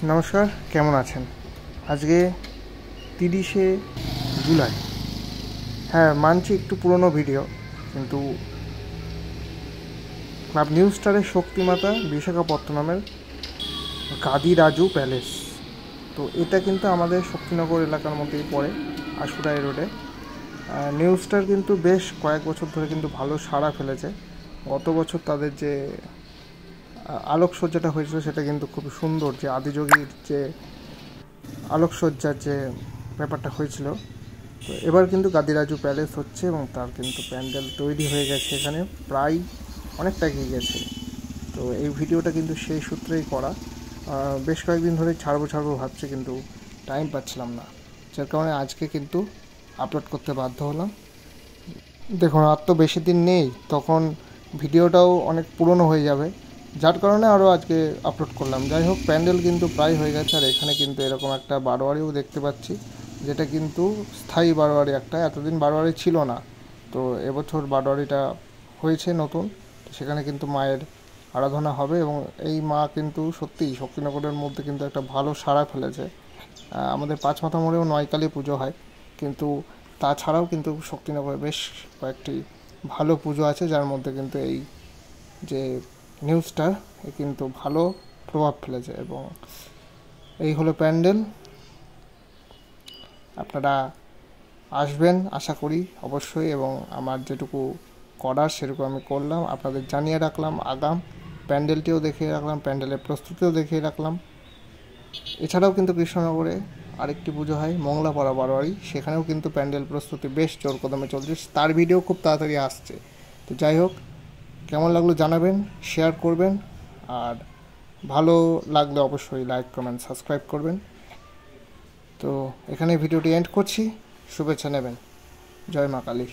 নমস্কার, কেমন আছেন? আজকে 30শে জুলাই। হ্যাঁ, মানছি একটু পুরনো ভিডিও, কিন্তু ক্লাব নিউ স্টারের শক্তিমাতা বিশাখাপত্তনমের গাদিরাজু প্যালেস, তো এটা কিন্তু আমাদের শক্তিনগর এলাকার মধ্যেই পড়ে, আশুরাই রোডে। নিউ স্টার কিন্তু বেশ কয়েক বছর ধরে কিন্তু ভালো সাড়া ফেলেছে। গত বছর তাদের যে আলোকসজ্জাটা হয়েছিল সেটা কিন্তু খুব সুন্দর, যে আদিযোগীর যে আলোকসজ্জার যে ব্যাপারটা হয়েছিল। তো এবার কিন্তু গাদিরাজু প্যালেস হচ্ছে এবং তার কিন্তু প্যান্ডেল তৈরি হয়ে গেছে, এখানে প্রায় অনেকটা এগিয়ে গেছে। তো এই ভিডিওটা কিন্তু সেই সূত্রেই করা। বেশ কয়েকদিন ধরে ছাড়বো ভাবছি, কিন্তু টাইম পাচ্ছিলাম না, যার কারণে আজকে কিন্তু আপলোড করতে বাধ্য হলাম। দেখুন, আর তো বেশি দিন নেই, তখন ভিডিওটাও অনেক পুরনো হয়ে যাবে, যার কারণে আরও আজকে আপলোড করলাম। যাই হোক, প্যান্ডেল কিন্তু প্রায় হয়ে গেছে। আর এখানে কিন্তু এরকম একটা বারোয়ারিও দেখতে পাচ্ছি, যেটা কিন্তু স্থায়ী বারোয়ারি একটা, এতদিন বারোয়ারি ছিল না। তো এবছর বারোয়ারিটা হয়েছে নতুন, সেখানে কিন্তু মায়ের আরাধনা হবে এবং এই মা কিন্তু সত্যিই শক্তিনগরের মধ্যে কিন্তু একটা ভালো সাড়া ফেলেছে। আমাদের পাঁচমাথা মোড়েও নয়কালী পুজো হয়, কিন্তু তাছাড়াও কিন্তু শক্তিনগরে বেশ কয়েকটি ভালো পুজো আছে, যার মধ্যে কিন্তু এই যে নিউজটা কিন্তু ভালো প্রভাব ফেলেছে। এবং এই হলো প্যান্ডেল। আপনারা আসবেন আশা করি অবশ্যই, এবং আমার যেটুকু করার সেটুকু আমি করলাম, আপনাদের জানিয়ে রাখলাম। আগাম প্যান্ডেলটিও দেখিয়ে রাখলাম, প্যান্ডেলের প্রস্তুতিও দেখিয়ে রাখলাম। এছাড়াও কিন্তু কৃষ্ণনগরে আরেকটি পুজো হয়, মংলাপাড়া বারোয়ারি, সেখানেও কিন্তু প্যান্ডেল প্রস্তুতি বেশ জোর কদমে চলছে, তার ভিডিও খুব তাড়াতাড়ি আসছে। তো যাই হোক, কেমন লাগলো জানাবেন, শেয়ার করবেন, আর ভালো লাগলে অবশ্যই লাইক, কমেন্ট, সাবস্ক্রাইব করবেন। তো এখানে ভিডিওটি এন্ড করছি, শুভেচ্ছা নেবেন। জয় মা কালী।